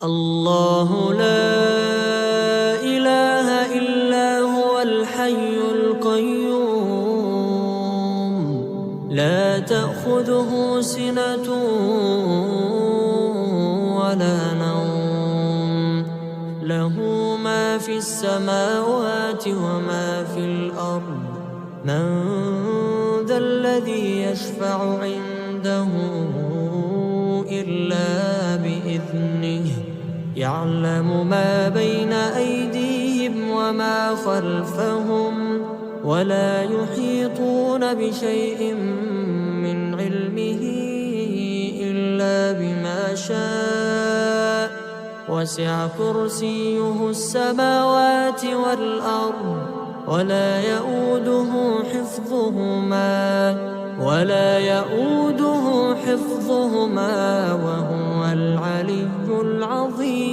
الله لا إله إلا هو الحي القيوم لا تأخذه سنة ولا نوم له ما في السماوات وما في الأرض من ذا الذي يشفع عنده إلا بإذنه يعلم ما بين أيديهم وما خلفهم ولا يحيطون بشيء من علمه إلا بما شاء وسع كرسيه السماوات والأرض ولا يؤوده حفظهما وهو العلي العظيم.